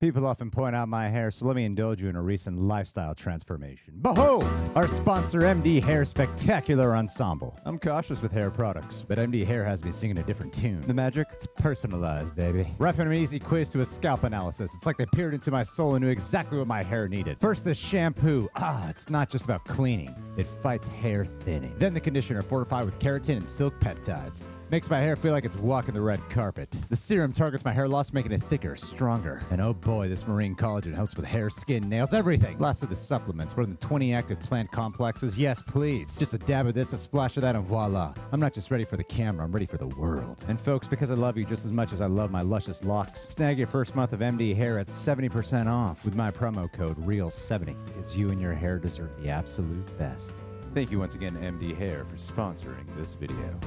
People often point out my hair, so let me indulge you in a recent lifestyle transformation. Behold, our sponsor, MD Hair Spectacular Ensemble. I'm cautious with hair products, but MD Hair has me singing a different tune. The magic? It's personalized, baby. Rough and easy quiz to a scalp analysis. It's like they peered into my soul and knew exactly what my hair needed. First, the shampoo. It's not just about cleaning. It fights hair thinning. Then the conditioner, fortified with keratin and silk peptides. Makes my hair feel like it's walking the red carpet. The serum targets my hair loss, making it thicker, stronger. And oh boy, this marine collagen helps with hair, skin, nails, everything. Last of the supplements, more than 20 active plant complexes. Yes, please. Just a dab of this, a splash of that, and voila. I'm not just ready for the camera, I'm ready for the world. And folks, because I love you just as much as I love my luscious locks, snag your first month of MD Hair at 70% off with my promo code REAL70, because you and your hair deserve the absolute best. Thank you once again, MD Hair, for sponsoring this video.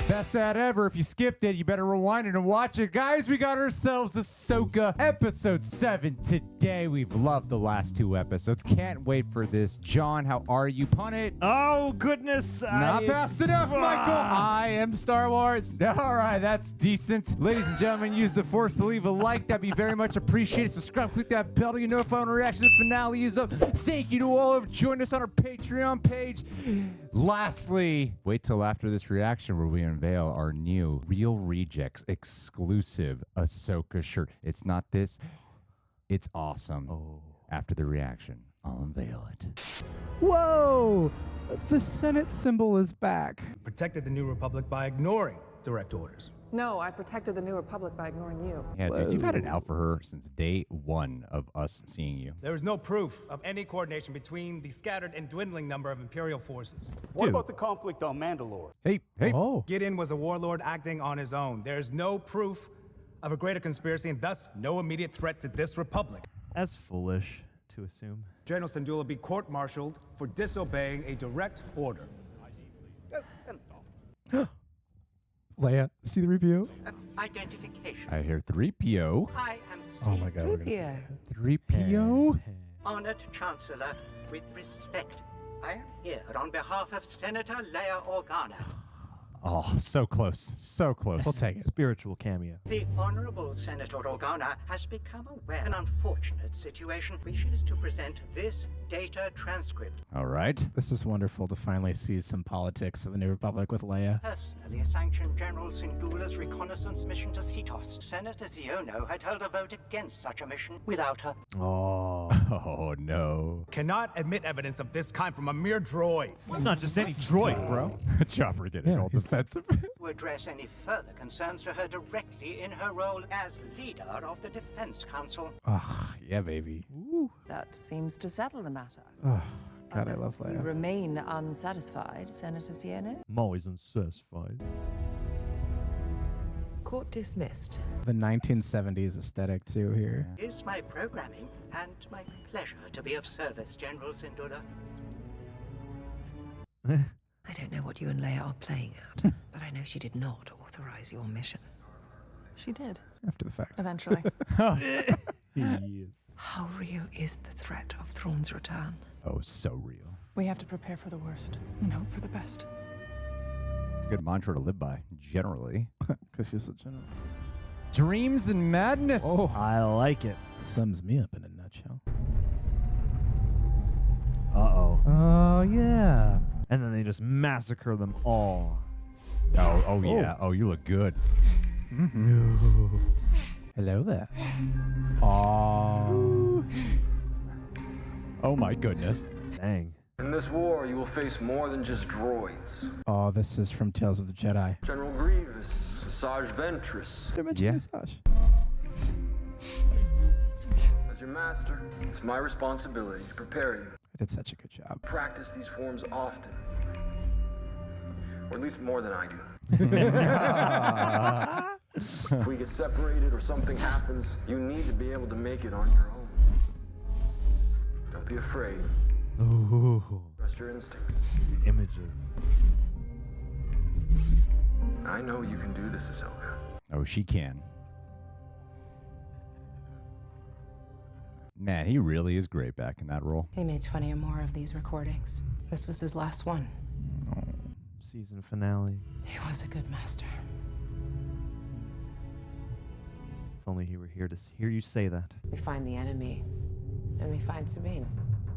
Best ad ever. If you skipped it, you better rewind it and watch it. Guys, we got ourselves Ahsoka Episode 7 today. We've loved the last 2 episodes. Can't wait for this. John, how are you? Pun it. Oh, goodness. Not fast enough, Michael. I am Star Wars. All right, that's decent. Ladies and gentlemen, use the force to leave a like. That'd be very much appreciated. Subscribe, click that bell to get notified when reaction to the finale is up. Thank you to all who have joined us on our Patreon page. Lastly, wait till after this reaction where we unveil our new Real Rejects exclusive Ahsoka shirt. It's not this. It's awesome. After the reaction, I'll unveil it. Whoa! The Senate symbol is back. Protected the New Republic by ignoring direct orders. No, I protected the New Republic by ignoring you. Yeah, dude, you've had it out for her since day 1 of us seeing you. There is no proof of any coordination between the scattered and dwindling number of Imperial forces. What about the conflict on Mandalore? Hey. Oh. Gideon was a warlord acting on his own. There's no proof of a greater conspiracy and thus no immediate threat to this republic. That's foolish to assume. General Syndulla will be court-martialed for disobeying a direct order. Leia, see the review? Identification. I hear 3PO. I am Oh my god, we're gonna see Yeah. that. 3PO? honored Chancellor. With respect, I am here on behalf of Senator Leia Organa. Oh, so close. So close. We'll take it. Spiritual cameo. The Honorable Senator Organa has become aware of an unfortunate situation. Wishes to present this data transcript. All right. This is wonderful to finally see some politics of the New Republic with Leia. Personally sanctioned General Syndulla's reconnaissance mission to Cetos. Senator Ziono had held a vote against such a mission without her. Oh. Oh, no. Cannot admit evidence of this kind from a mere droid. Not just any droid, bro. Chopper getting all defensive. To address any further concerns to her directly in her role as leader of the Defense Council. Oh, yeah, baby. That seems to settle the matter. Oh, God, I Unless love you Leia. remain unsatisfied, Senator Ziono. I'm always unsatisfied. Court dismissed. The 1970s aesthetic, too, here. Is my programming and my pleasure to be of service, General Syndulla. I don't know what you and Leia are playing at, but I know she did not authorize your mission. She did, After the fact. eventually. Yes. How real is the threat of Thrawn's return? Oh, so real. We have to prepare for the worst and hope for the best. It's a good mantra to live by, generally. Because she's the general. Dreams and madness. Oh, I like it. sums me up in a nutshell. Uh-oh. Oh, yeah. And then they just massacre them all. Oh, yeah. Oh, you look good. Hello there. Oh. Oh, my goodness. Dang. In this war, you will face more than just droids. Oh, this is from Tales of the Jedi. General Grievous, Asajj Ventress. Did I mention Yeah. Asajj? As your master, it's my responsibility to prepare you. I did such a good job. Practice these forms often. Or at least more than I do. If we get separated or something happens, you need to be able to make it on your own. Don't be afraid. Ooh. Trust your instincts. The images. I know you can do this, Ahsoka. Oh, she can. Man, he really is great back in that role. He made 20 or more of these recordings. This was his last one. Season finale. He was a good master. If only he were here to hear you say that. We find the enemy, and we find Sabine.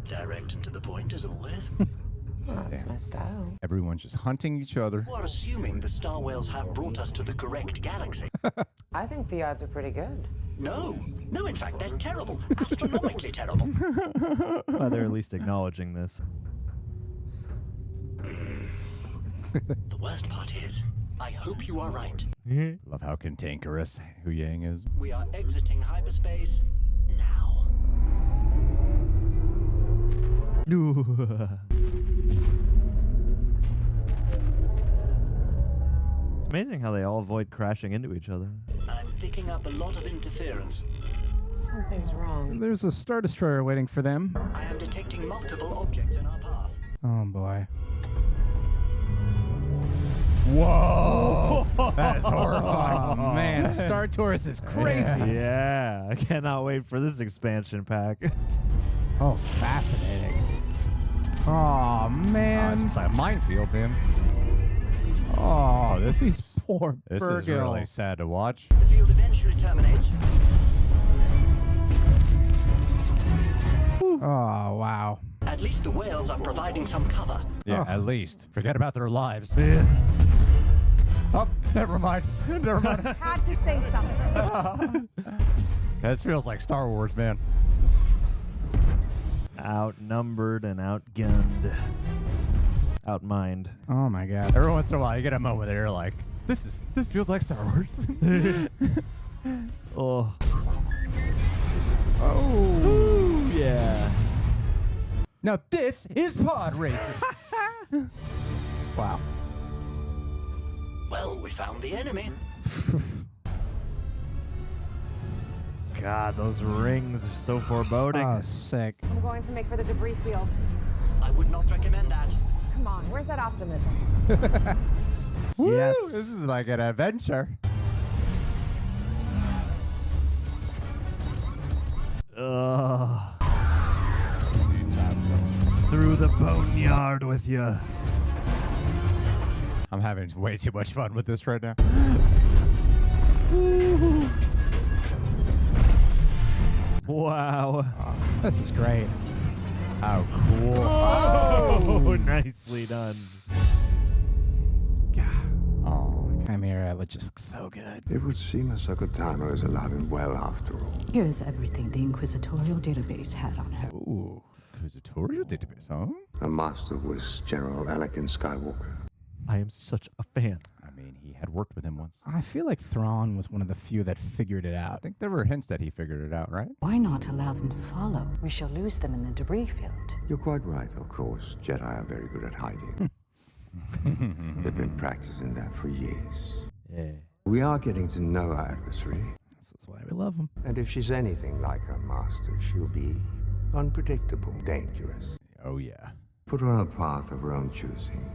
Direct and to the point, as always. Well, that's my style. Everyone's just hunting each other. We're assuming the Star Whales have brought us to the correct galaxy. I think the odds are pretty good. No, in fact, they're terrible. Astronomically terrible. Well, they're at least acknowledging this. The worst part is, I hope you are right. Love how cantankerous Huyang is. We are exiting hyperspace now. It's amazing how they all avoid crashing into each other. I'm picking up a lot of interference. Something's wrong. There's a Star Destroyer waiting for them. I am detecting multiple objects in our path. Oh boy. Whoa! That is horrifying. Oh man, Star Tours is crazy. Yeah, I cannot wait for this expansion pack. Oh, fascinating. Oh man. It's like a minefield, man. Oh, this is poor This Purgil. is really sad to watch. The field eventually terminates. Oh wow. At least the whales are providing some cover. Yeah, at least. Forget about their lives. Yes. Oh, never mind. Never mind. Had to say something. This feels like Star Wars, man. Outnumbered and outgunned. Outmined. Oh my god. Every once in a while, you get a moment there, you're like, this feels like Star Wars. Oh. Oh. Ooh, yeah. Now this is pod racing. Wow. Well, we found the enemy. God, those rings are so foreboding. Oh, sick. I'm going to make for the debris field. I would not recommend that. Come on, where's that optimism? Woo, Yes. This is like an adventure. Ugh. Through the boneyard with you. I'm having way too much fun with this right now. Wow. Oh, this is great. How cool. Oh, nicely done. Oh, Chimera just looks so good. It would seem Ahsoka Tano is alive and well after all. Here's everything the Inquisitorial database had on her. Ooh. Inquisitorial database, huh? Her master was General Anakin Skywalker. I am such a fan. I mean, he had worked with him once. I feel like Thrawn was one of the few that figured it I out. think there were hints that he figured it out, right? Why not allow them to follow? We shall lose them in the debris field. You're quite right, of course. Jedi are very good at hiding. They've been practicing that for years. Yeah. We are getting to know our adversary. This is why we love him. And if she's anything like her master, she'll be unpredictable, dangerous. Oh, yeah. Put her on a path of her own choosing,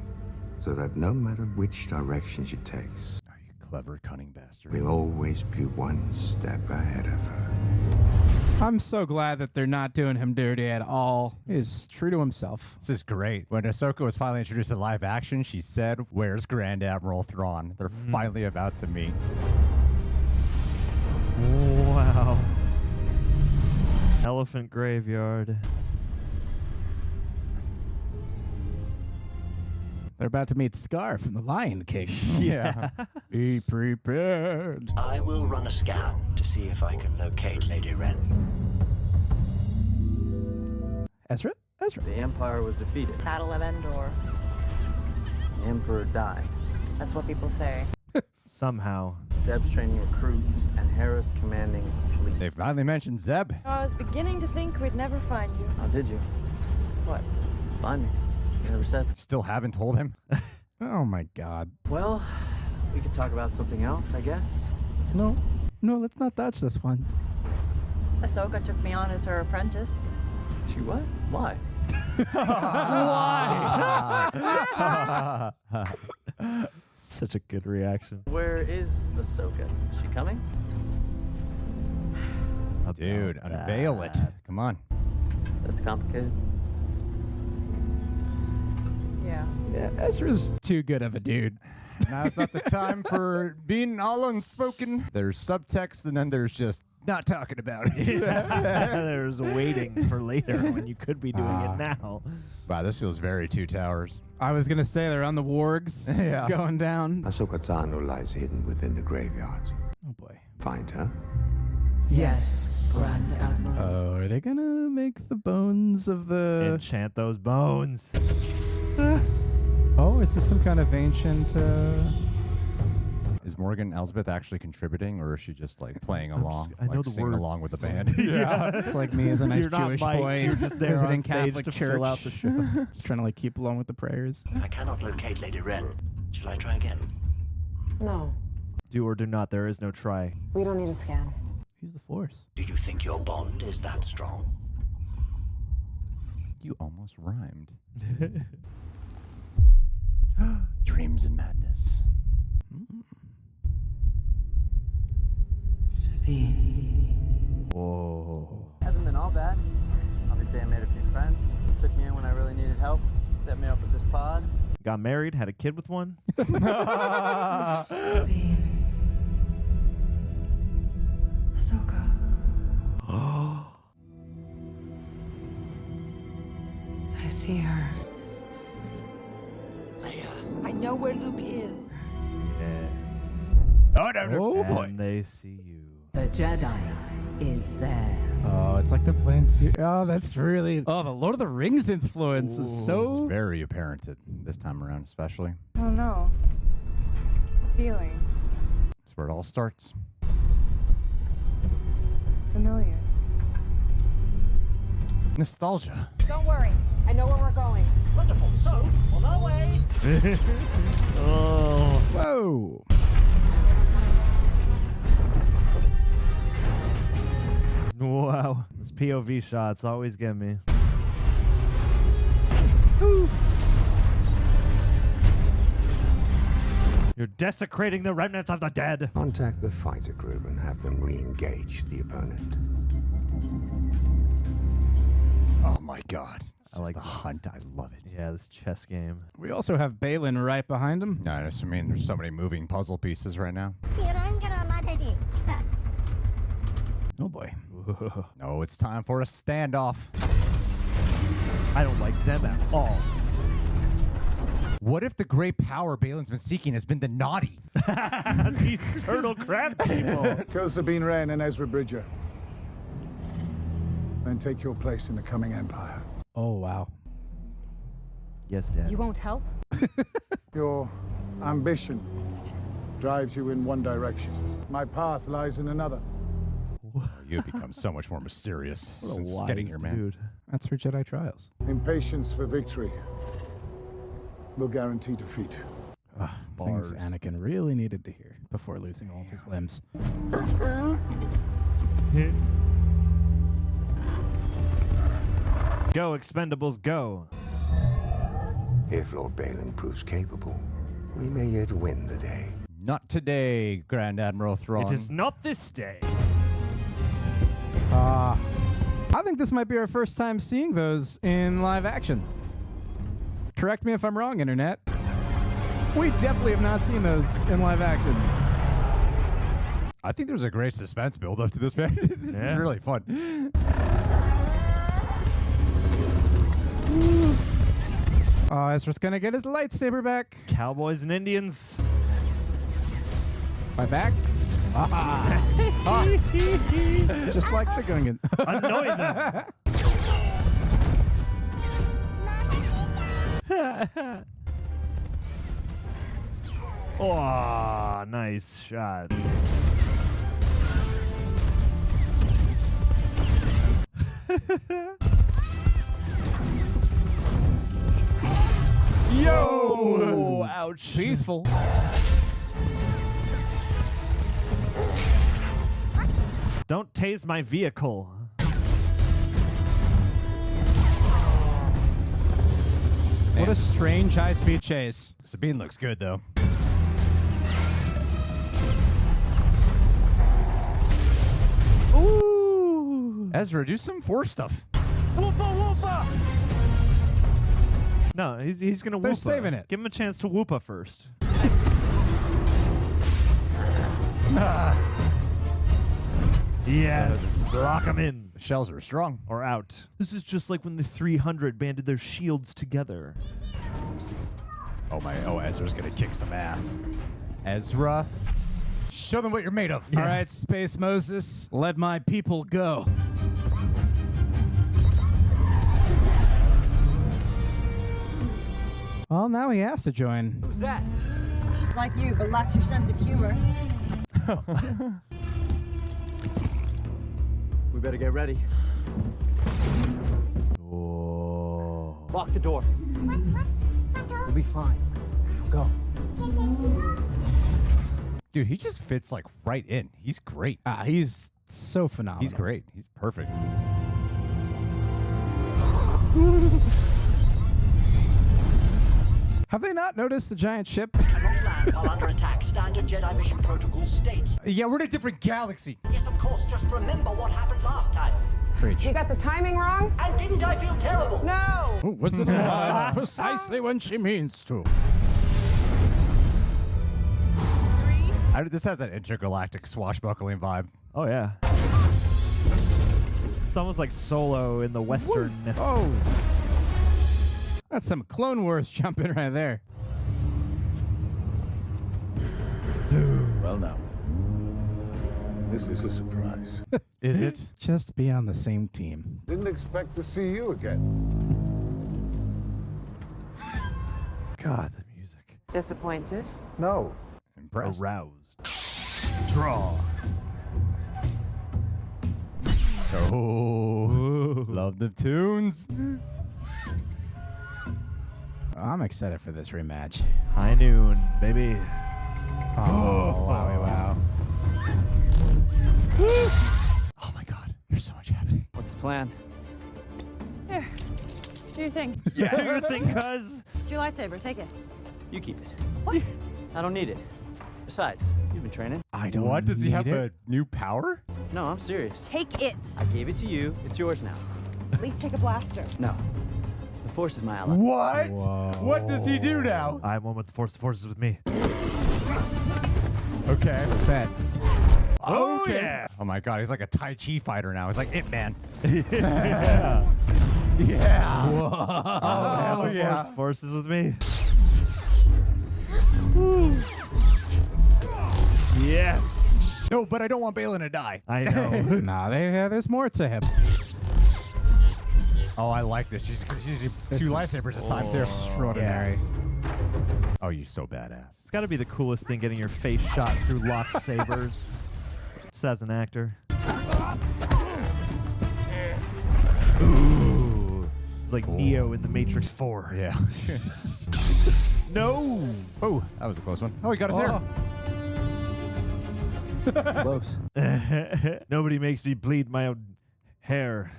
so that no matter which direction she takes, Oh, you clever, cunning bastard. we'll always be one step ahead of her. I'm so glad that they're not doing him dirty at all. He's true to himself. This is great. When Ahsoka was finally introduced in live action, she said, "Where's Grand Admiral Thrawn?" They're finally about to meet. Wow. Elephant graveyard. They're about to meet Scar from The Lion King. Yeah. Be prepared. I will run a scan to see if I can locate Lady Wren. Ezra? The Empire was defeated. Battle of Endor. The Emperor died. That's what people say. Somehow. Zeb's training recruits, and Hera's commanding a fleet. They finally mentioned Zeb. I was beginning to think we'd never find you. How did you? What? Find me. You never said. Still haven't told him. Oh my god. Well, we could talk about something else, I guess. No, let's not touch this one. Ahsoka took me on as her apprentice. She what? Why? Such a good reaction. Where is Ahsoka? Is she coming? Dude, unveil it. Come on. That's complicated. Yeah. Yeah, Ezra's too good of a dude. Now's not the time for being all unspoken. There's subtext, and then there's just not talking about it. There's waiting for later when you could be doing it now. Wow, this feels very Two Towers. I was going to say they're on the wargs going down. Ahsoka Tano lies hidden within the graveyards. Oh, boy. Find her? Yes, Grand Admiral. Oh, are they going to make the bones of the... Enchant those bones. Oh, is this some kind of ancient... Is Morgan Elsbeth actually contributing, or is she just like playing along? I know like the singing words. along with the band. Yeah, it's like me as a nice You're not Jewish Mike, boy you're just there visiting on stage Catholic to church. fill out the show. Just trying to like keep along with the prayers. I cannot locate Lady Wren. Shall I try again? No, Do or do not. There is no try. we don't need a scan. Use the Force. Do you think your bond is that strong? You almost rhymed. Dreams and madness. Whoa. Hasn't been all bad. Obviously, I made a few friends. Took me in when I really needed help. Set me up with this pod. Got married, had a kid with one. Ahsoka. I see her. I know where Luke is. Yes. Oh, boy. And they see you. The Jedi is there. Oh, it's like the Plantier. Oh, that's really... Oh, the Lord of the Rings influence is It's so... very apparent this time around, especially. I don't know. Feeling That's where it all starts. familiar. Nostalgia. Don't worry. I know where we're going. Wonderful. So, on our way. Oh. Whoa. Wow. Those POV shots always get me. You're desecrating the remnants of the dead. Contact the fighter group and have them re-engage the opponent. Oh my God. It's I like the hunt. I love it. Yeah, this chess game. We also have Baylan right behind him. No, I mean, there's so many moving puzzle pieces right now. Oh, boy. No, it's time for a standoff. I don't like them at all. What if the great power Baylan's been seeking has been the Noti? These turtle crab people. Kill Sabine Wren and Ezra Bridger. Then take your place in the coming Empire. Oh, wow. Yes, Dad. You won't help? Your ambition drives you in one direction. My path lies in another. You've become so much more mysterious What a since wise getting here, man. dude. That's for Jedi Trials. Impatience for victory will guarantee defeat. Things Anakin really needed to hear before losing all of his limbs. Go, Expendables, go. If Lord Baylan proves capable, we may yet win the day. Not today, Grand Admiral Thrawn. It is not this day. I think this might be our first time seeing those in live action. Correct me if I'm wrong, Internet. We definitely have not seen those in live action. I think there's a great suspense build up to this, man. This is really fun. Oh, Ezra's gonna get his lightsaber back. Cowboys and Indians. My back? Just like the Gungan. Annoy them. Oh, nice shot. Yo! Ouch. Peaceful. Don't tase my vehicle. What a strange high-speed chase. Sabine looks good, though. Ooh. Ezra, do some Force stuff. No, he's gonna. They're Woopa. saving it. Give him a chance to Woopa first. Yes, lock him in. The shells are strong. Or out. This is just like when the 300 banded their shields together. Oh, Ezra's gonna kick some ass. Ezra, show them what you're made of. All right, Space Moses, let my people go. Well, now he has to join. Who's that? She's like you, but lacks your sense of humor. We better get ready. Oh. Lock the door. We'll be fine. Go. Dude, he just fits like right in. He's great. He's so phenomenal. He's great. He's perfect. Have they not noticed the giant ship? Land while under attack. Standard Jedi mission protocol states. Yeah, we're in a different galaxy. Yes, of course. Just remember what happened last time. Preach. You got the timing wrong? And didn't I feel terrible? No! Ooh, what's it? It's precisely when she means to. This has that intergalactic swashbuckling vibe. Oh yeah. It's almost like Solo in the westernness. Oh. That's some Clone Wars jumping right there. Well, now. This is a surprise. Is it? Just be on the same team. Didn't expect to see you again. God, the music. Disappointed? No. Impressed. Aroused. Draw. Oh, love the tunes. I'm excited for this rematch. High noon, baby. Oh, wow. Oh my God, there's so much happening. What's the plan? Here. Do your thing. Yeah. Do your thing, cuz. It's your lightsaber. Take it. You keep it. What? I don't need it. Besides, you've been training. I don't What? Does he have need a it. new power? No, I'm serious. Take it. I gave it to you. It's yours now. At least take a blaster. No. The Force is my ally. What? Whoa. What does he do now? I'm one with the Force. The Force is with me. Okay. Bet. Oh, Okay. yeah. Oh my God, he's like a Tai Chi fighter now. He's like It Man. Yeah. Yeah. Whoa. Oh yeah. Force is with me. Yes. No, but I don't want Baylan to die. I know. Nah, there's more to him. Oh, I like this. She's using This two is lightsabers this time too. extraordinary. Yes. Oh, you're so badass. It's got to be the coolest thing, getting your face shot through locked sabers. Just as an actor. Ooh. It's like Neo in the Matrix 4. Yeah. No. Oh, that was a close one. Oh, he got his hair. Close. Nobody makes me bleed my own hair.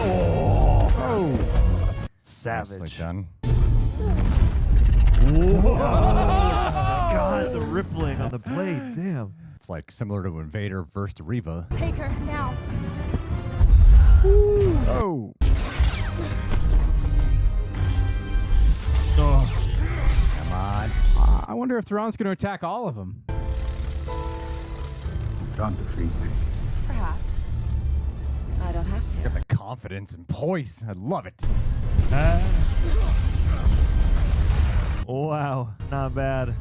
Oh. Savage. Nicely done. Whoa. God, the rippling on the blade. Damn. It's like similar to when Vader versed Reva. Take her now. Oh. Oh. Come on. I wonder if Thrawn's going to attack all of them. Can't defeat me. Perhaps. I don't have to. Got the confidence and poise. I love it. Wow, not bad.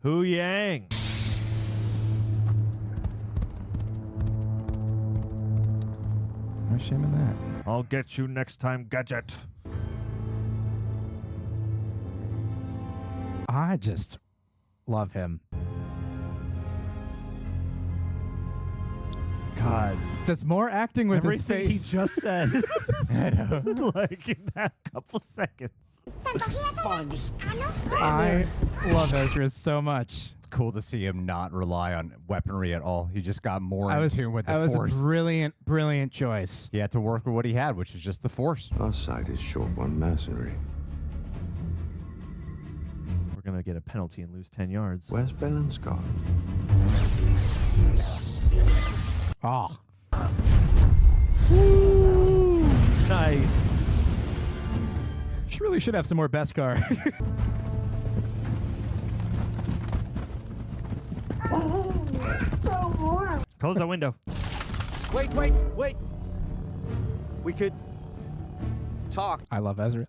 Huyang. No shame in that. I'll get you next time, Gadget. I just love him. God. Does more acting with Everything his face. he just said. I know. Like in that couple seconds. Fine, just stay I there. love Ezra so much. It's cool to see him not rely on weaponry at all. He just got more in tune with the That was Force. a brilliant choice. He had to work with what he had, which was just the Force. Our side is short one mercenary. We're going to get a penalty and lose 10 yards. Where's Baylan Skoll? Nice. She really should have some more Beskar. Close that window. Wait. We could talk. I love Ezra.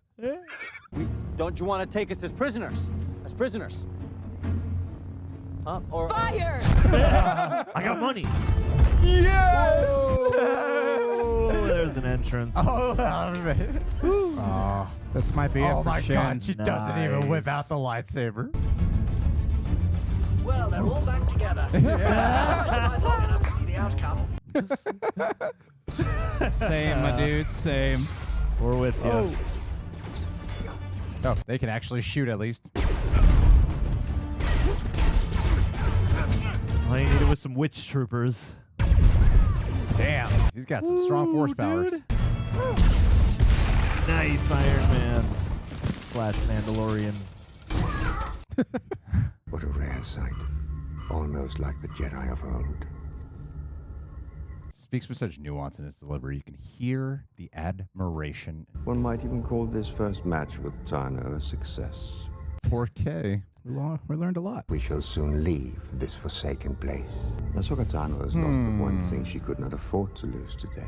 Don't you want to take us as prisoners? Huh? Or Fire! I got money. Yes! Oh, there's an entrance. Oh, this might be it Oh for my Shin. god, she doesn't even whip out the lightsaber. Well, they're all back together. I survived long enough to see the outcome. Same, my dude, same. We're with you. Oh, they can actually shoot at least. All you needed was some witch troopers. Damn, he's got some strong force powers. Nice, Iron Man. Slash Mandalorian. What a rare sight. Almost like the Jedi of old. Speaks with such nuance in his delivery. You can hear the admiration. One might even call this first match with Tano a success. 4K. We learned a lot. We shall soon leave this forsaken place. Ahsoka Tano has lost the one thing she could not afford to lose today.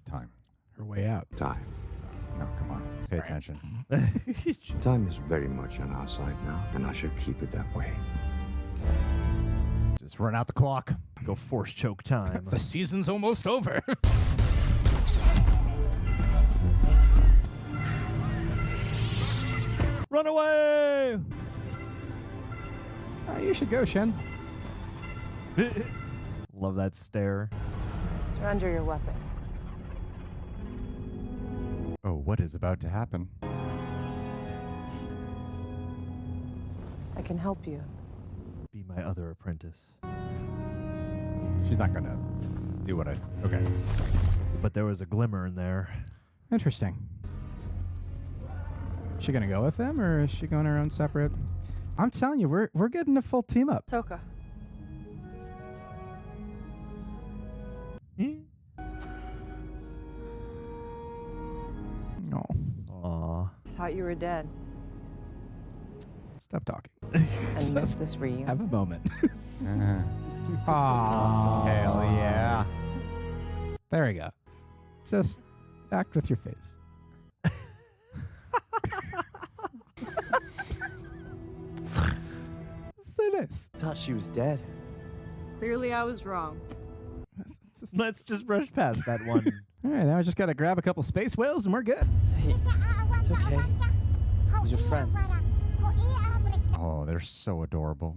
Time. Her way out. Time. No, come on. Pay attention. Time is very much on our side now, and I should keep it that way. Just run out the clock. Go force choke time. The season's almost over. Run away! You should go, Shin. Love that stare. Surrender your weapon. Oh, what is about to happen? I can help you. Be my other apprentice. She's not gonna do what I... Okay. But there was a glimmer in there. Interesting. Is she gonna go with them, or is she going her own separate? I'm telling you, we're getting a full team up. Ahsoka. No. Aw. Thought you were dead. Stop talking. And miss this reunion. Have a moment. Uh-huh. Aww. Hell yeah. There we go. Just act with your face. So nice. thought she was dead. Clearly I was wrong. Let's just brush past that one. All right, now I just got to grab a couple space whales and we're good. Hey, it's okay. These are friends. Oh, they're so adorable.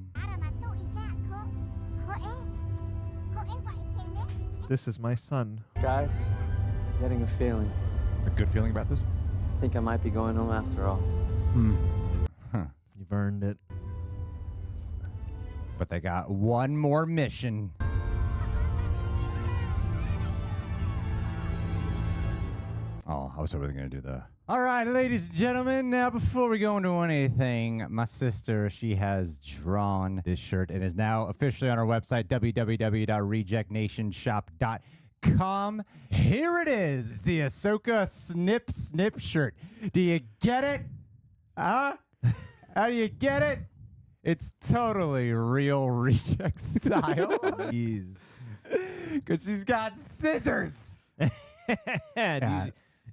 This is my son. Guys, I'm getting a feeling. A good feeling about this? I think I might be going home after all. Huh. You've earned it. But they got one more mission. Oh, I was hoping they were going to do the... All right, ladies and gentlemen, now before we go into anything, my sister, she has drawn this shirt and is now officially on our website, www.rejectnationshop.com. Here it is, the Ahsoka Snip shirt. Do you get it? Huh? How do you get it? It's totally real reject style. Because she's got scissors.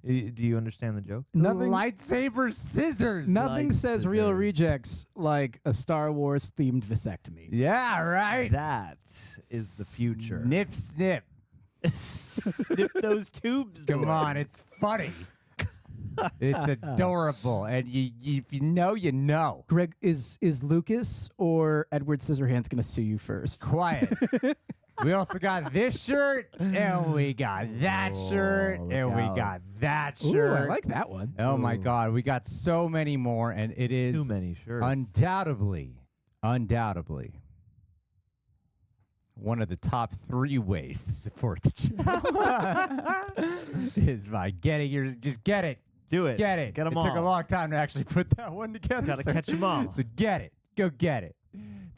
Do you understand the joke? Nothing, lightsaber scissors. Nothing Light says real scissors. rejects like a Star Wars themed vasectomy. Yeah, right. That is the future. Snip, snip. Snip those tubes. Come boy. on, it's funny. It's adorable, and if you know, you know. Greg, is Lucas or Edward Scissorhands going to sue you first? Quiet. We also got this shirt, and we got that shirt, and we got that shirt. Ooh, I like that one. Oh my God, we got so many more, and it is Too many shirts. undoubtedly one of the top 3 ways to support the channel is by getting your, just get it. Do it. Get it. Get them It all. took a long time to actually put that one together. Gotta catch 'em all. So get it. Go get it.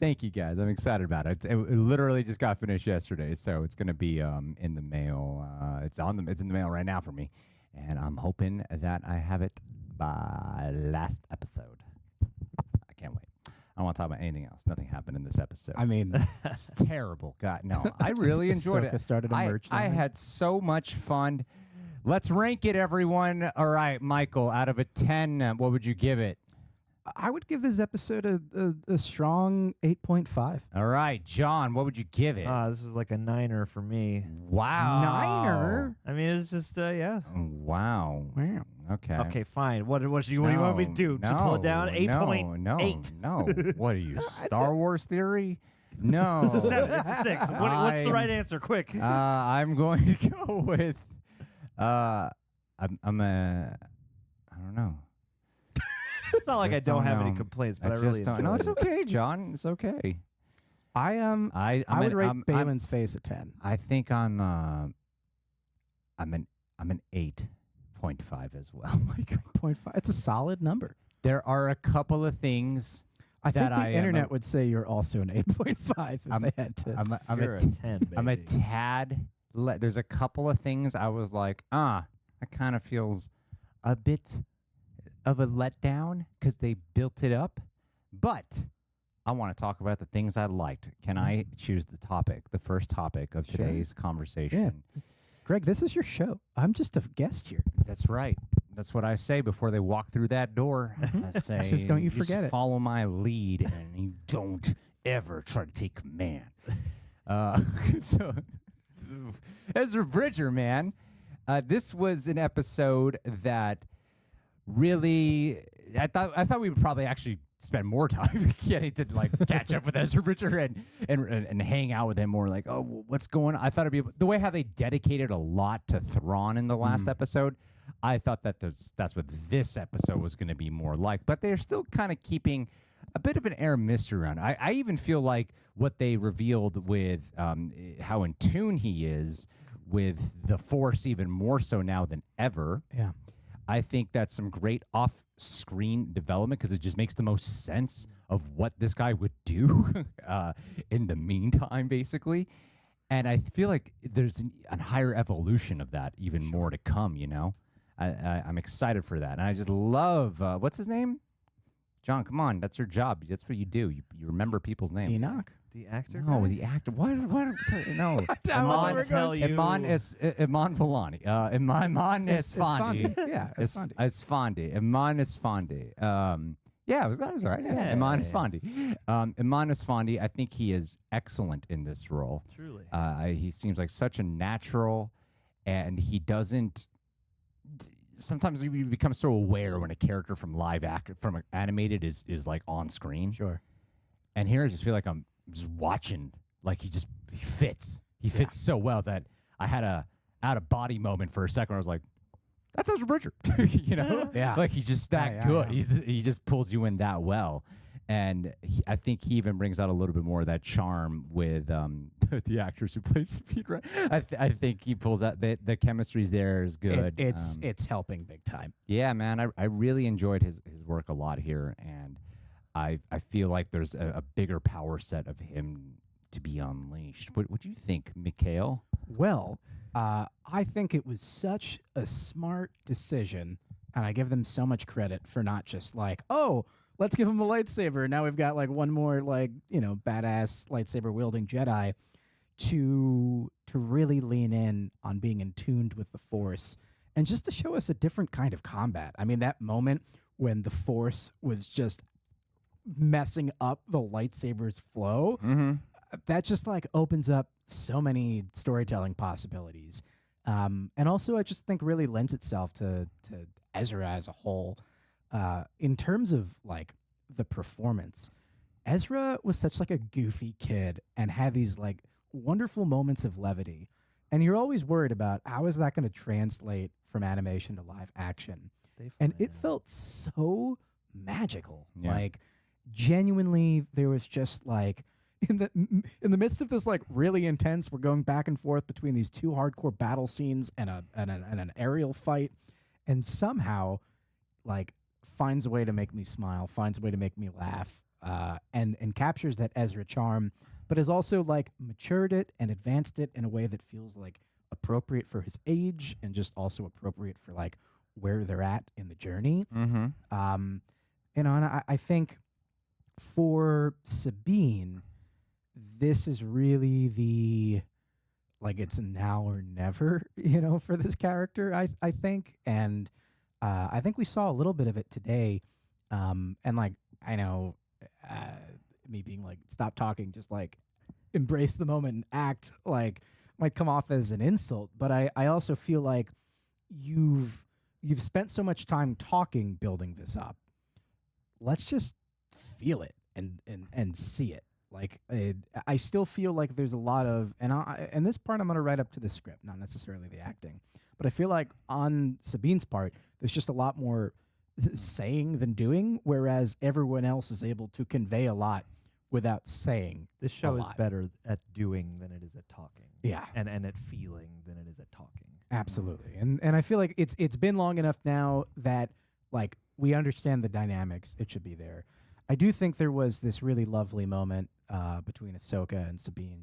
Thank you, guys. I'm excited about it. It literally just got finished yesterday, so it's going to be in the mail. It's in the mail right now for me, and I'm hoping that I have it by last episode. I can't wait. I don't want to talk about anything else. Nothing happened in this episode. I mean, it's terrible. God, no. I really enjoyed it. Started a merch I had so much fun. Let's rank it, everyone. All right, Michael, out of a 10, what would you give it? I would give this episode a strong 8.5. All right, John, what would you give it? This was like a 9er for me. Wow. 9er? I mean, it's just, yeah. Wow. Okay. Okay, fine. What do you want me to do? To pull it down? 8.8. No. What are you, Star Wars theory? No. It's a 7. It's a 6. What's the right answer? Quick. I'm going to go with, I don't know. It's not like I don't have any complaints, but I really enjoy it. No, it's okay, John. It's okay. I would rate Baylan's face a 10. I think I'm an 8.5 as well. 0.5. It's a solid number. There are a couple of things. I think the internet would say you're also an 8.5 if they had to. You're a 10, baby. I'm a tad. There's a couple of things I was like, that kind of feels a bit of a letdown because they built it up. But I want to talk about the things I liked. Can I choose the topic, the first topic of today's conversation? Yeah. Greg, this is your show. I'm just a guest here. That's right. That's what I say before they walk through that door. I say, just don't you forget just it. Follow my lead, and you don't ever try to take command. Ezra Bridger, man. This was an episode that really, I thought we would probably actually spend more time getting to like catch up with Ezra Bridger and hang out with him more. Like, oh, what's going on? I thought it'd be the way how they dedicated a lot to Thrawn in the last episode. I thought that that's what this episode was going to be more like, but they're still kind of keeping a bit of an air of mystery around. I even feel like what they revealed with how in tune he is with the Force, even more so now than ever. Yeah. I think that's some great off-screen development because it just makes the most sense of what this guy would do in the meantime, basically. And I feel like there's a higher evolution of that, even more to come, you know? I'm excited for that. And I just love, what's his name? John, come on. That's your job. That's what you do. You remember people's names. Enoch. The actor? No, the actor. What? No. Eman Vellani. Eman Esfandi. Yeah, Esfandi. Esfandi. Eman Esfandi. Yeah, that was all right. Yeah. Eman Esfandi. Eman Esfandi, I think he is excellent in this role. Truly. He seems like such a natural, and he doesn't. Sometimes we become so aware when a character from animated is like on screen. Sure. And here I just feel like I'm just watching, like he fits. He fits so well that I had a out of body moment for a second where I was like, that's Ezra Bridger, you know? Yeah. Like he's just that good. Yeah. He just pulls you in that well. And I think he even brings out a little bit more of that charm with the actress who plays Sabine Wren. I think he pulls out the chemistry's there is good. It's helping big time. Yeah, man. I really enjoyed his work a lot here, and I feel like there's a bigger power set of him to be unleashed. What do you think, Mikhail? Well, I think it was such a smart decision, and I give them so much credit for not just like, oh, let's give him a lightsaber. Now we've got like one more badass lightsaber wielding Jedi to really lean in on being in tuned with the Force and just to show us a different kind of combat. I mean, that moment when the Force was just messing up the lightsaber's flow, that just like opens up so many storytelling possibilities. And also I just think really lends itself to Ezra as a whole. In terms of like the performance, Ezra was such like a goofy kid and had these like wonderful moments of levity. And you're always worried about how is that going to translate from animation to live action. And it felt so magical. Yeah. Like genuinely there was just like in the midst of this like really intense, we're going back and forth between these two hardcore battle scenes and an aerial fight, and somehow like finds a way to make me smile, finds a way to make me laugh. and captures that Ezra charm, but has also like matured it and advanced it in a way that feels like appropriate for his age and just also appropriate for like where they're at in the journey. Mm-hmm. And I think for Sabine, this is really the, like, it's now or never, for this character, I think. And I think we saw a little bit of it today. And like, I know me being like, stop talking, just like embrace the moment and act, like, might come off as an insult. But I also feel like you've spent so much time talking, building this up. Let's just feel it and see it. Like, I still feel like there's a lot of, and this part I'm going to write up to the script, not necessarily the acting, but I feel like on Sabine's part, there's just a lot more saying than doing, whereas everyone else is able to convey a lot without saying. This show a is lot. better at doing than it is at talking. Yeah. And at feeling than it is at talking. Absolutely. And I feel like it's been long enough now that, like, we understand the dynamics. It should be there. I do think there was this really lovely moment between Ahsoka and Sabine.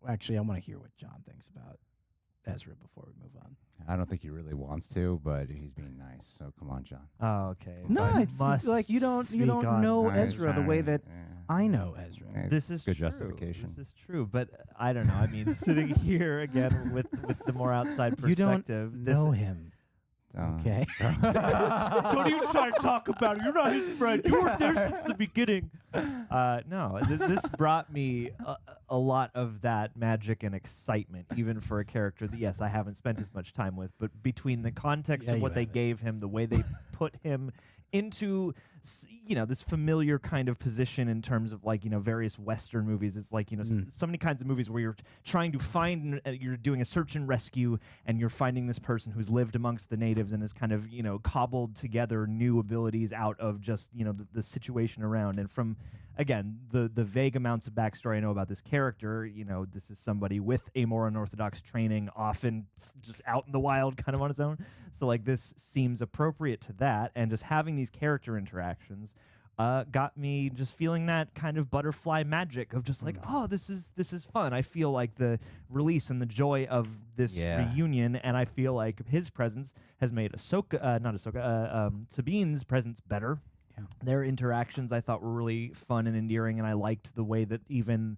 Actually, I want to hear what John thinks about Ezra before we move on. I don't think he really wants to, but he's being nice. So come on, John. Oh, okay. No, I it's like you don't know Ezra the way that I know Ezra. This is good true. justification. This is true, but I don't know. I mean, sitting here again with the more outside perspective, you don't know him. Okay. Don't even try to talk about it. You're not his friend. You weren't there since the beginning. No, this brought me a lot of that magic and excitement, even for a character that, yes, I haven't spent as much time with, but between the context of what they gave him, the way they put him into, this familiar kind of position in terms of, like, various Western movies. It's like, so many kinds of movies where you're trying to find, you're doing a search and rescue, and you're finding this person who's lived amongst the natives and has kind of, cobbled together new abilities out of just, the situation around. And from, again, the vague amounts of backstory I know about this character, this is somebody with a more unorthodox training, often just out in the wild, kind of on his own. So, like, this seems appropriate to that, and just having these character interactions got me just feeling that kind of butterfly magic of just like, oh, this is fun. I feel like the release and the joy of this reunion, and I feel like his presence has made Sabine's presence better. Yeah. Their interactions I thought were really fun and endearing, and I liked the way that even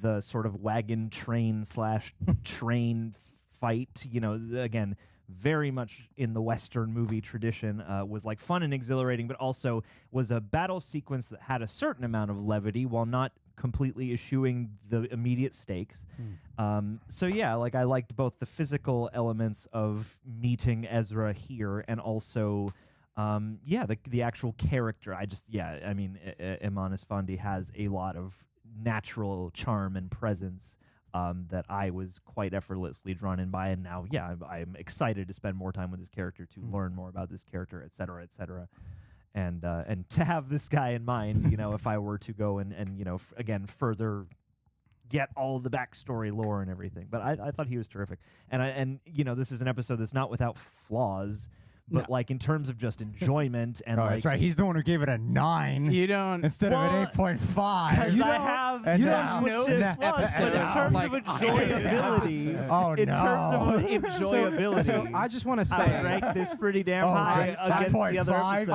the sort of wagon train / train fight, again, very much in the Western movie tradition, was like fun and exhilarating, but also was a battle sequence that had a certain amount of levity while not completely eschewing the immediate stakes. So yeah, like, I liked both the physical elements of meeting Ezra here and also the actual character. I mean, Eman Esfandi has a lot of natural charm and presence that I was quite effortlessly drawn in by, and now, I'm excited to spend more time with this character, to learn more about this character, et cetera, and to have this guy in mind, if I were to go and again, further get all of the backstory lore and everything. But I thought he was terrific, and this is an episode that's not without flaws. But like, in terms of just enjoyment and that's right. He's the one who gave it a 9. You don't instead of an 8.5. You don't know this was. But in terms of enjoyability, So I just want to say, I ranked this pretty damn high against the other episodes.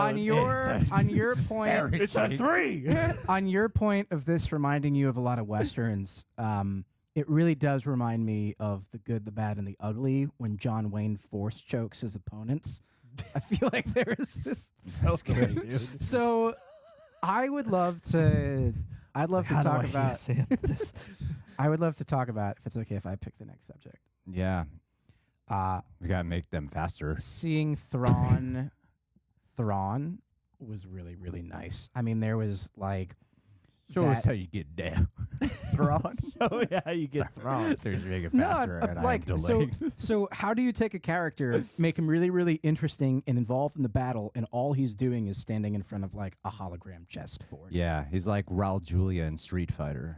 On your point, it's a 3. On your point of this reminding you of a lot of Westerns, it really does remind me of The Good, the Bad, and the Ugly when John Wayne force chokes his opponents. I feel like there is this. Okay, dude. So I would love to. I'd love to talk about this. I would love to talk about, if it's okay if I pick the next subject. Yeah. We gotta make them faster. Seeing Thrawn was really, really nice. I mean, there was like. Show us how you get down. Thrawn. Oh yeah, you get Thrawn. So you're making it faster, and I'm delaying this. So how do you take a character, make him really, really interesting and involved in the battle, and all he's doing is standing in front of like a hologram chessboard? Yeah, he's like Raul Julia in Street Fighter.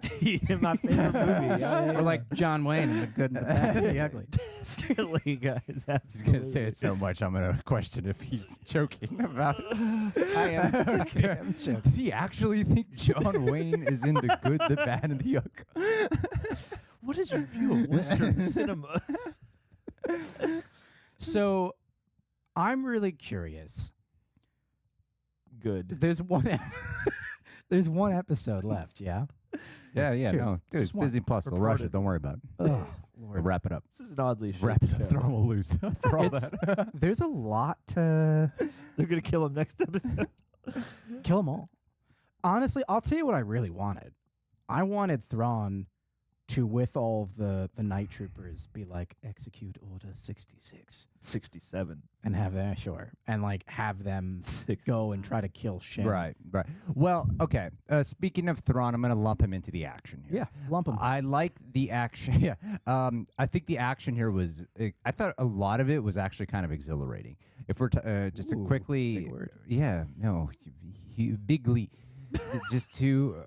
My favorite movie. Or like John Wayne in The Good and the Bad and the Ugly. Definitely, guys. Absolutely. He's gonna say it so much, I'm gonna question if he's joking about it. I am. Okay. I am joking. Does he actually think John Wayne is in The Good, the Bad, and the Ugly? What is your view of Western cinema? So, I'm really curious. Good. There's one. There's one episode left. Yeah. Yeah. Two. No, dude, it's Just one. Disney Plus. They'll rush it. Don't worry about it. Oh, We'll wrap it up. This is an oddly shaped Wrap it up. show. Throw him loose. Throw It's- that. There's a lot to They're gonna kill him next episode. kill them all. Honestly, I'll tell you what I really wanted. I wanted Thrawn to, with all of the night troopers, be like, execute Order 66. 67. And have them, sure. And like have them go and try to kill Shin. Right. Well, okay. Speaking of Thrawn, I'm going to lump him into the action here. Yeah, lump him. I like the action. Yeah. I think the action here was, I thought a lot of it was actually kind of exhilarating. If we're just to quickly, big word. yeah, no, bigly, just to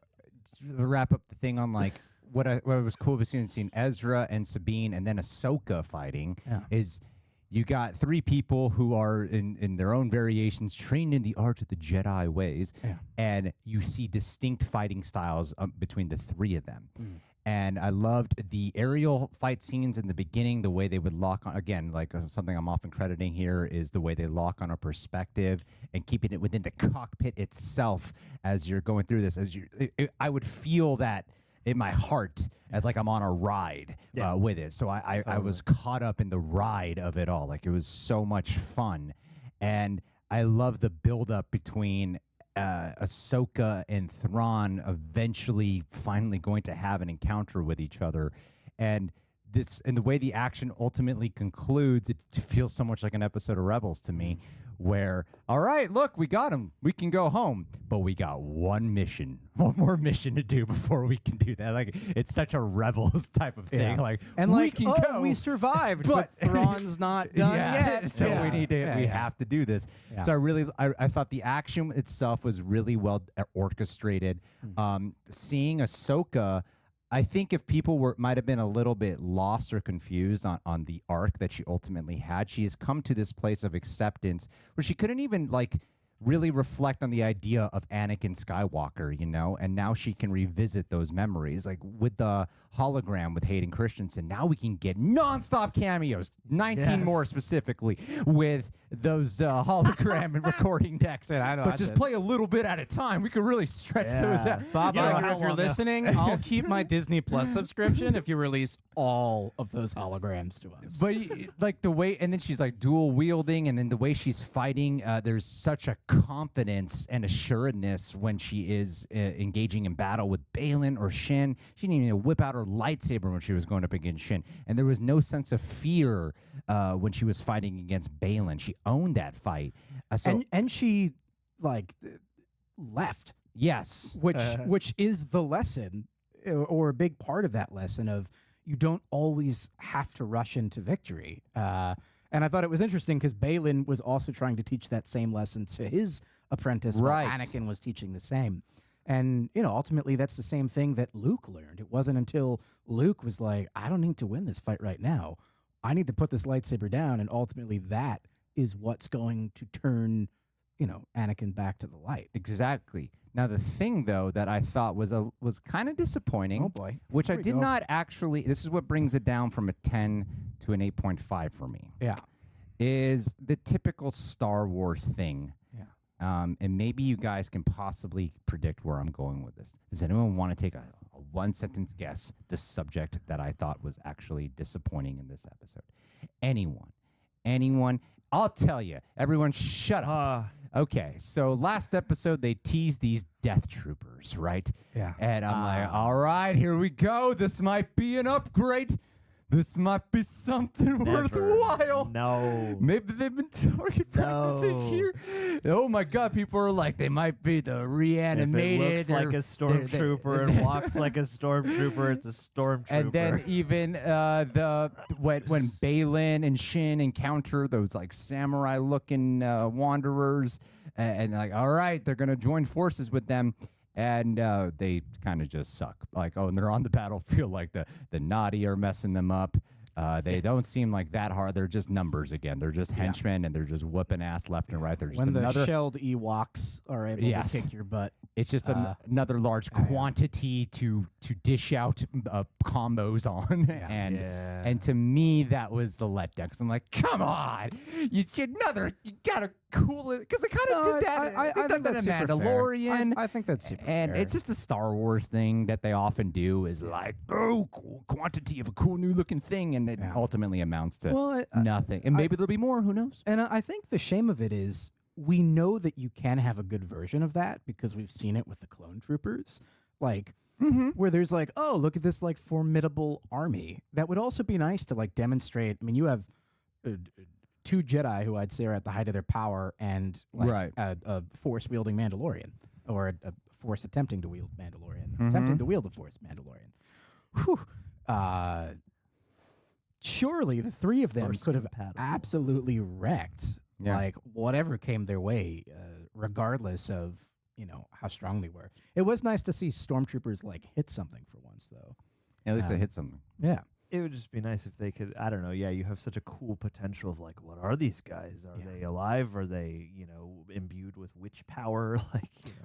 wrap up the thing on like, what was cool was seeing Ezra and Sabine and then Ahsoka fighting is you got three people who are in their own variations trained in the art of the Jedi ways, and you see distinct fighting styles between the three of them. And I loved the aerial fight scenes in the beginning, the way they would lock on, again, like something I'm often crediting here is the way they lock on a perspective and keeping it within the cockpit itself as you're going through this. I would feel that in my heart as like I'm on a ride with it. So I was caught up in the ride of it all. Like it was so much fun. And I love the buildup between Ahsoka and Thrawn eventually finally going to have an encounter with each other. And the way the action ultimately concludes, it feels so much like an episode of Rebels to me, where, all right, look, we got him. We can go home. But we got one more mission to do before we can do that. Like, it's such a Rebels type of thing. Yeah. Like, and we like, can oh, go. we survorted, but Thrawn's not done yet. So we need to, we have to do this. Yeah. So I thought the action itself was really well orchestrated. Seeing Ahsoka, I think if people might have been a little bit lost or confused on the arc that she ultimately had, she has come to this place of acceptance where she couldn't even like really reflect on the idea of Anakin Skywalker, you know, and now she can revisit those memories. Like with the hologram with Hayden Christensen, now we can get nonstop cameos, 19 more specifically, with those hologram and recording decks. But just play a little bit at a time. We could really stretch those out. Bob Iger, if you're listening, I'll keep my Disney Plus subscription if you release all of those holograms to us. But like the way, and then she's like dual wielding, and then the way she's fighting, there's such a confidence and assuredness when she is engaging in battle with Baylan or Shin. She didn't even whip out her lightsaber when she was going up against Shin, and there was no sense of fear when she was fighting against Baylan. She owned that fight, and she like left. Yes, which is the lesson, or a big part of that lesson of you don't always have to rush into victory. And I thought it was interesting because Baylan was also trying to teach that same lesson to his apprentice, while Anakin was teaching the same. And, you know, ultimately that's the same thing that Luke learned. It wasn't until Luke was like, I don't need to win this fight right now. I need to put this lightsaber down. And ultimately that is what's going to turn, you know, Anakin back to the light. Exactly. Now, the thing, though, that I thought was kind of disappointing, which I did not actually, this is what brings it down from a 10 to an 8.5 for me. Yeah. Is the typical Star Wars thing. Yeah. And maybe you guys can possibly predict where I'm going with this. Does anyone want to take a one-sentence guess the subject that I thought was actually disappointing in this episode? Anyone? I'll tell you. Everyone shut up. Okay, so last episode, they teased these death troopers, right? Yeah. And I'm like, all right, here we go. This might be an upgrade. this might be something worthwhile. No. Maybe they've been target practicing here. Oh my God, people are like, they might be the reanimated. If it looks like a stormtrooper and walks like a stormtrooper, it's a stormtrooper. And then even when Baylan and Shin encounter those like samurai looking wanderers, and like, all right, they're gonna join forces with them. And they kind of just suck. Like, and they're on the battlefield. Like the Noti are messing them up. They don't seem like that hard. They're just numbers again. They're just henchmen, and they're just whooping ass left and right. They're just when the another shelled Ewoks are able to kick your butt. It's just another large quantity to dish out combos on, and to me that was the letdown. Because I'm like, come on, you gotta cool it, because they kind of did that. I think that's in Mandalorian. I think that's super and fair. it's just a Star Wars thing that they often do. Is like, cool quantity of a cool new looking thing, and it ultimately amounts to nothing. And maybe there'll be more. Who knows? And I think the shame of it is, we know that you can have a good version of that because we've seen it with the clone troopers, like where there's like, oh, look at this like formidable army. That would also be nice to like demonstrate. I mean, you have two Jedi who I'd say are at the height of their power, and like a force wielding Mandalorian, or a force attempting to wield Mandalorian, attempting to wield the force Mandalorian. Whew. Surely the three of them could have absolutely wrecked like whatever came their way, regardless of how strong they were. It was nice to see stormtroopers like hit something for once, though. At least they hit something. Yeah. It would just be nice if they could, I don't know, you have such a cool potential of like, what are these guys? Are they alive? Are they, imbued with witch power?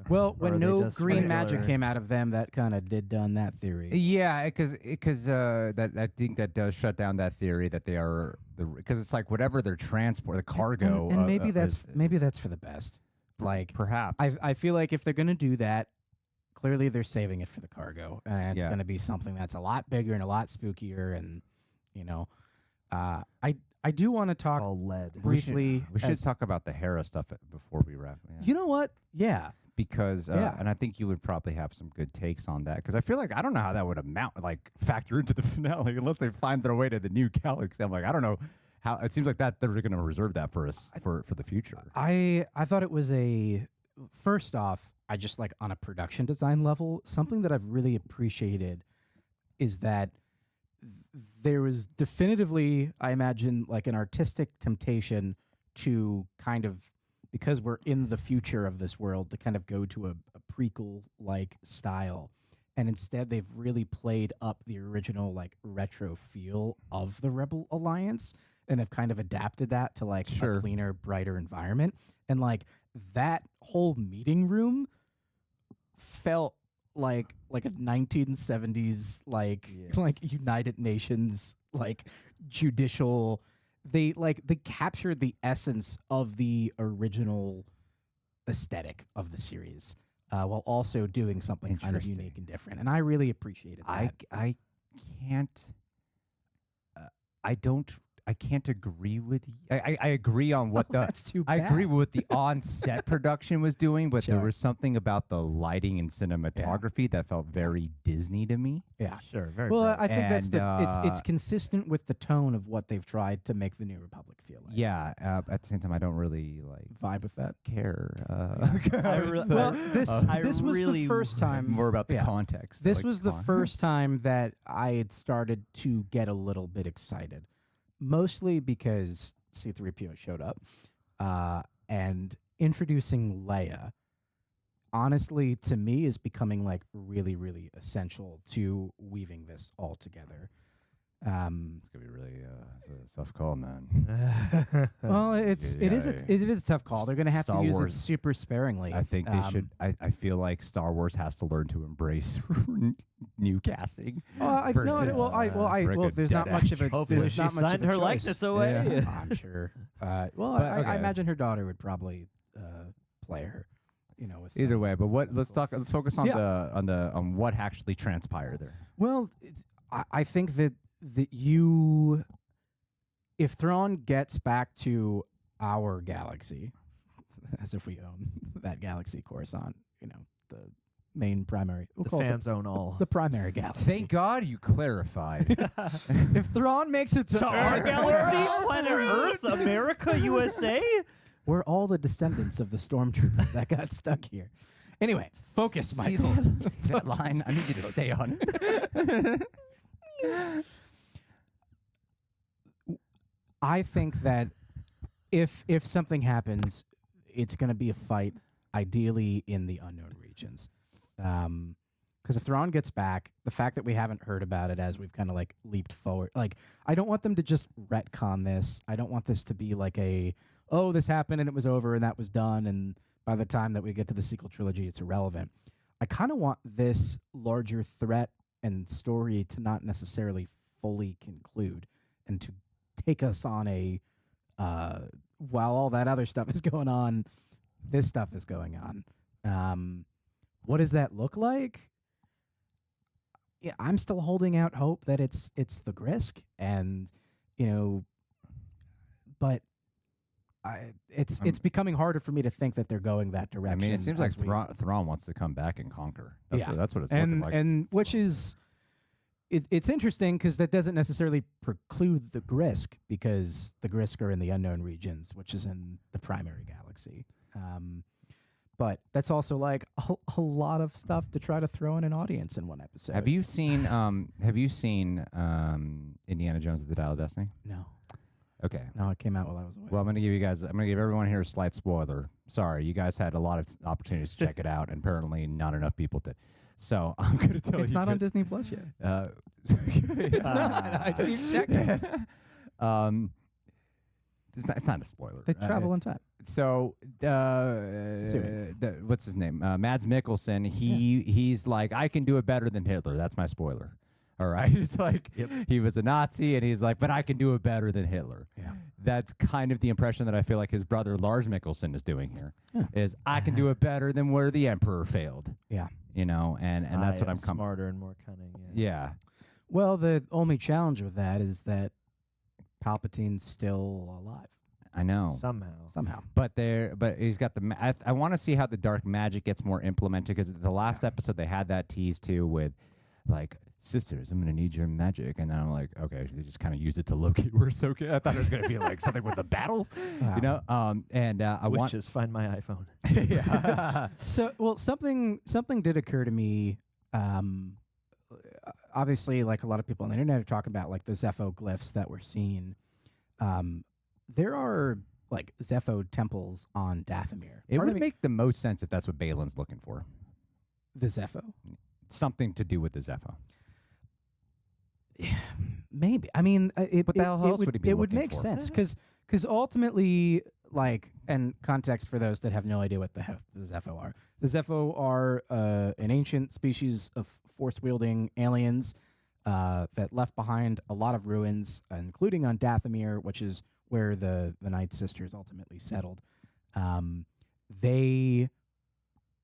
Well, when no green regular magic came out of them, that kind of did done that theory. Yeah, because that I think that does shut down that theory that they are because it's like whatever their transport, the cargo, and maybe that's for the best. Like perhaps I feel like if they're gonna do that, clearly they're saving it for the cargo, and it's gonna be something that's a lot bigger and a lot spookier, and I do want to talk all lead. briefly. We should talk about the Hera stuff before we wrap. Yeah. You know what? Yeah. Because and I think you would probably have some good takes on that, because I feel like I don't know how that would factor into the finale unless they find their way to the new galaxy. I'm like, I don't know how. It seems like that they're going to reserve that for us for the future. I thought it was first off, I just like on a production design level, something that I've really appreciated is that there was definitively, I imagine, like an artistic temptation to kind of, because we're in the future of this world, to kind of go to a prequel-like style. And instead, they've really played up the original, like, retro feel of the Rebel Alliance, and have kind of adapted that to, like, a cleaner, brighter environment. And, like, that whole meeting room felt like a 1970s, like United Nations, like, judicial... They captured the essence of the original aesthetic of the series, while also doing something kind of unique and different. And I really appreciated that. I can't agree with you. I agree on what that's too bad. I agree with what the on-set production was doing, but there was something about the lighting and cinematography that felt very Disney to me. Yeah, sure, very. Well, bright. I think it's consistent with the tone of what they've tried to make the New Republic feel like. Yeah, at the same time, I don't really vibe with that. Care. This was the first time. More about the context. This was the first time that I had started to get a little bit excited. Mostly because C-3PO showed up, and introducing Leia, honestly, to me, is becoming like really, really essential to weaving this all together. It's gonna be really a tough call, man. Well, it is a tough call. They're gonna have to use it super sparingly. I think they should. I feel like Star Wars has to learn to embrace new casting. There's not much of a. Hopefully, she signed her likeness away. Yeah, I'm sure. I imagine her daughter would probably play her. With either way, but let's focus on on what actually transpired there. Well, I think that if Thrawn gets back to our galaxy, as if we own that galaxy, Coruscant, the main primary. We'll The call it fans own all. The primary galaxy. Thank God you clarified. If Thrawn makes it to our Earth, galaxy, we're all planet screwed. Earth, America, USA. We're all the descendants of the stormtroopers that got stuck here. Anyway, focus, See Michael. that line? I need you to stay on. I think that if something happens, it's going to be a fight, ideally in the unknown regions. Because if Thrawn gets back, the fact that we haven't heard about it as we've kind of like leaped forward, like I don't want them to just retcon this. I don't want this to be like this happened and it was over and that was done, and by the time that we get to the sequel trilogy, it's irrelevant. I kind of want this larger threat and story to not necessarily fully conclude and to take us on while all that other stuff is going on, this stuff is going on. What does that look like? Yeah, I'm still holding out hope that it's the Grisk, and but it's becoming harder for me to think that they're going that direction. I mean, it seems like Thrawn wants to come back and conquer. That's what it's and, looking like. And which is, it's interesting because that doesn't necessarily preclude the Grisk, because the Grisk are in the unknown regions, which is in the primary galaxy. But that's also like a lot of stuff to try to throw in an audience in one episode. Have you seen Indiana Jones at the Dial of Destiny? No. Okay. No, it came out while I was away. Well, I'm going to give everyone here a slight spoiler. Sorry, you guys had a lot of opportunities to check it out, and apparently not enough people did. So I'm going to tell you. It's not on Disney Plus yet. It's not. I keep checking. It's not a spoiler. They travel in time. So, what's his name? Mads Mikkelsen. He's like, I can do it better than Hitler. That's my spoiler. All right. He's like, he was a Nazi, and he's like, but I can do it better than Hitler. Yeah. That's kind of the impression that I feel like his brother Lars Mikkelsen is doing here. Is I can do it better than where the Emperor failed. Yeah. And that's what I'm coming. Smarter and more cunning. Yeah. Well, the only challenge with that is that Palpatine's still alive. I know. Somehow. But he's got I want to see how the dark magic gets more implemented, because the last episode they had that tease too with like, sisters, I'm going to need your magic. And then I'm like, okay, they just kind of use it to locate where Ahsoka. I thought it was going to be like something with the battles, Witches, find my iPhone. Yeah. So, well, something did occur to me. Obviously, like a lot of people on the internet are talking about like the Zepho glyphs that we're seeing. There are like Zepho temples on Dathomir. It would make the most sense if that's what Baylan's looking for. The Zepho? Something to do with the Zepho. Maybe. I mean, what the hell else would he be It would looking make for? sense because ultimately, like, and context for those that have no idea what the Zepho are. The Zepho are an ancient species of force-wielding aliens that left behind a lot of ruins, including on Dathomir, which is where the Night Sisters ultimately settled. They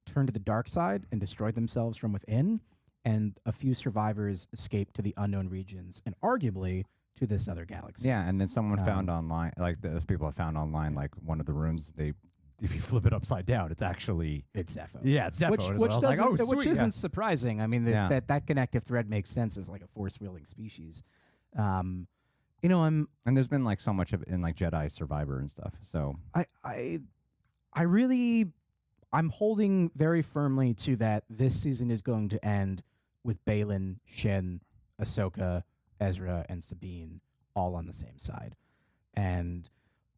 turned to the dark side and destroyed themselves from within, and a few survivors escaped to the unknown regions and arguably to this other galaxy. Yeah, and then someone found online, like those people have found online, like one of the rooms, if you flip it upside down, it's Zepho. Yeah, it's Zepho. Which isn't surprising. I mean, that connective thread makes sense as like a force-wielding species. And there's been like so much of it in like Jedi Survivor and stuff. So I'm holding very firmly to that. This season is going to end with Baylan, Shin, Ahsoka, Ezra, and Sabine all on the same side. And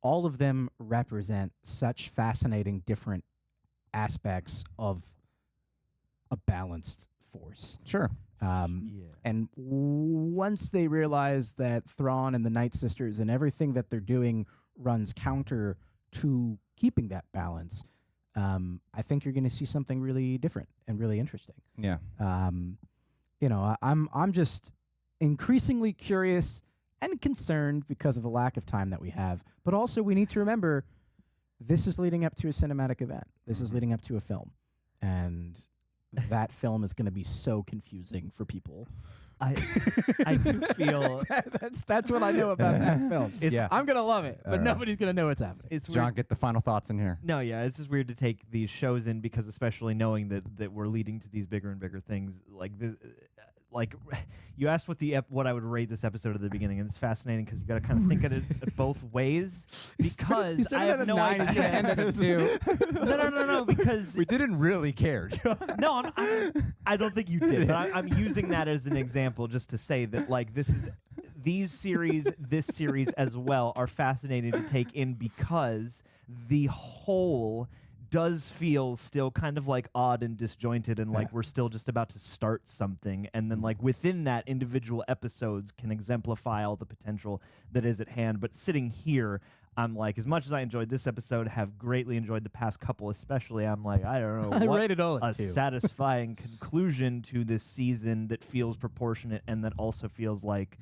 all of them represent such fascinating different aspects of a balanced force. Sure. And once they realize that Thrawn and the Night Sisters and everything that they're doing runs counter to keeping that balance, I think you're going to see something really different and really interesting. Yeah. I'm just increasingly curious and concerned because of the lack of time that we have. But also, we need to remember this is leading up to a cinematic event. This is leading up to a film, and that film is going to be so confusing for people. I do feel that's what I know about that film. Yeah. I'm gonna love it, but nobody's gonna know what's happening. it's John, weird. get the final thoughts in here. No, yeah, it's just weird to take these shows in because especially knowing that we're leading to these bigger and bigger things. Like you asked what I would rate this episode at the beginning, and it's fascinating because you got to kind of think of it both ways. Because I have no idea. End at a 2. No, because We didn't really care. no, I don't think you did. But I'm using that as an example just to say that like this series as well are fascinating to take in because the whole does feel still kind of like odd and disjointed and like we're still just about to start something, and then like within that individual episodes can exemplify all the potential that is at hand. But sitting here, I'm like, as much as I enjoyed this episode, have greatly enjoyed the past couple, especially, I'm like, I don't know, I rated all at a 2. satisfying conclusion to this season that feels proportionate and that also feels like,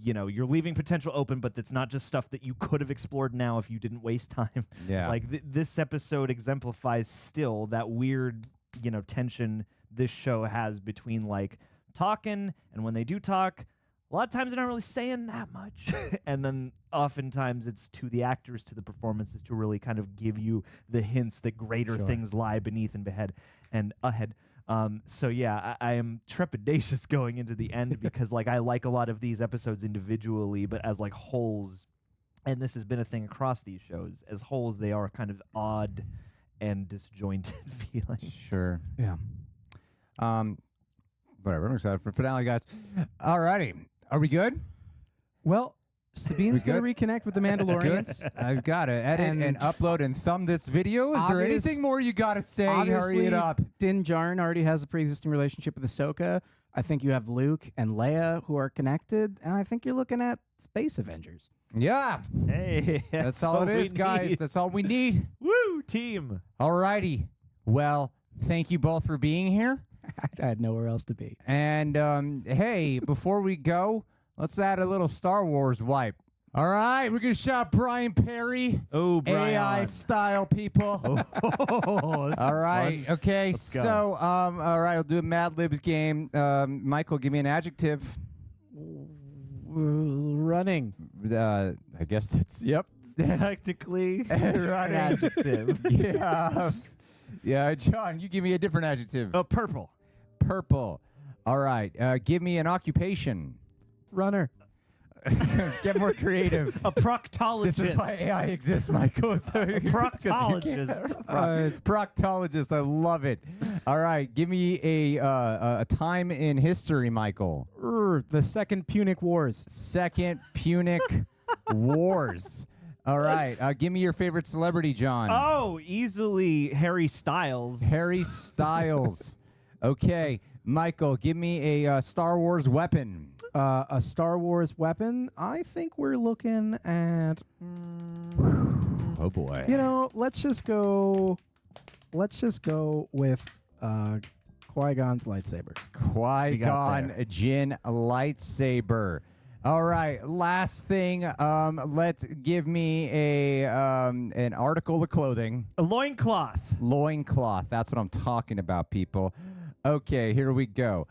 you know, you're leaving potential open, but that's not just stuff that you could have explored now if you didn't waste time. Yeah. Like this episode exemplifies still that weird, you know, tension this show has between like talking and when they do talk, a lot of times they're not really saying that much. And then oftentimes it's to the actors, to the performances to really kind of give you the hints that greater things lie beneath and ahead. So yeah, I am trepidatious going into the end because like I like a lot of these episodes individually, but as like wholes, and this has been a thing across these shows, as wholes they are kind of odd and disjointed feeling. Sure. Yeah. Whatever. I'm excited for finale, guys. Alrighty. Are we good? Well, Sabine's We going good? to reconnect with the Mandalorians. I've got to edit and upload and thumb this video. Is there Obvious- anything more you got to say? Obviously, Hurry it up. Din Djarin already has a pre-existing relationship with Ahsoka. I think you have Luke and Leia who are connected, and I think you're looking at Space Avengers. Yeah. Hey, That's all it what is, we guys. need. That's all we need. Woo, team. Alrighty. Well, thank you both for being here. I had nowhere else to be. And hey, before we go, let's add a little Star Wars wipe. All right, we're gonna shout Brian Perry. Oh, Brian. AI style, people. Oh, all right, fun. okay. Let's go. So, all right, we'll do a Mad Libs game. Michael, give me an adjective. Running. I guess that's Technically, running. adjective. Yeah, John, you give me a different adjective. Oh, purple. Purple. All right, give me an occupation. Runner. Get more creative. A proctologist. This is why AI exists, Michael. So A proctologist. Proctologist. I love it. All right, give me a time in history, Michael. The Second Punic Wars. Second Punic Wars. All right, give me your favorite celebrity, John. Oh, easily Harry Styles. Harry Styles. Okay, Michael, give me a Star Wars weapon. A Star Wars weapon. I think we're looking at. Oh boy. You know, let's just go with Qui-Gon's lightsaber. Qui-Gon Jinn lightsaber. All right, last thing. Let's give me an article of clothing. A loincloth. Loincloth. That's what I'm talking about, people. Okay, here we go.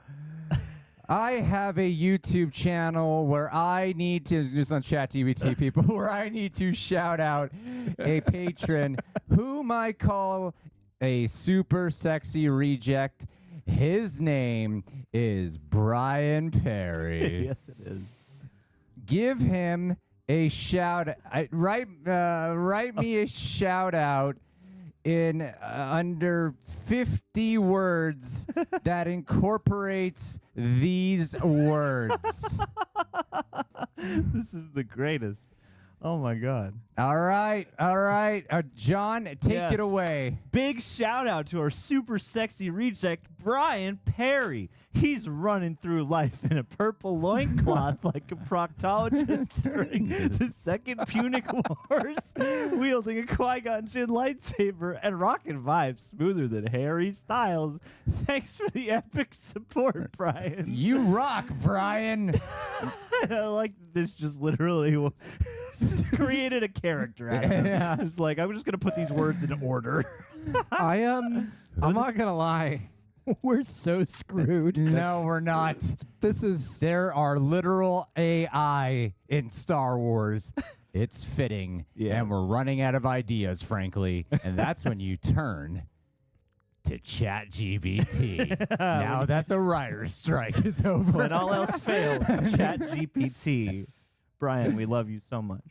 I have a YouTube channel where I need to, just on ChatGPT, people, where I need to shout out a patron whom I call a super sexy reject. His name is Brian Perry. Yes, it is. Give him a shout. Write me a shout out in under 50 words that incorporates these words. This is the greatest. Oh my God. All right. John, take it away. Big shout out to our super sexy reject, Brian Perry. He's running through life in a purple loincloth like a proctologist during the Second Punic Wars, wielding a Qui-Gon Jinn lightsaber and rocking vibes smoother than Harry Styles. Thanks for the epic support, Brian. You rock, Brian. I like this just literally just created a character out of him. Yeah. It's like, I'm just going to put these words in order. I'm not gonna lie. We're so screwed. No, we're not. There are literal AI in Star Wars. It's fitting. And we're running out of ideas, frankly. And that's when you turn to ChatGPT. Now that the writer's strike is over. When all else fails, ChatGPT. Brian, we love you so much.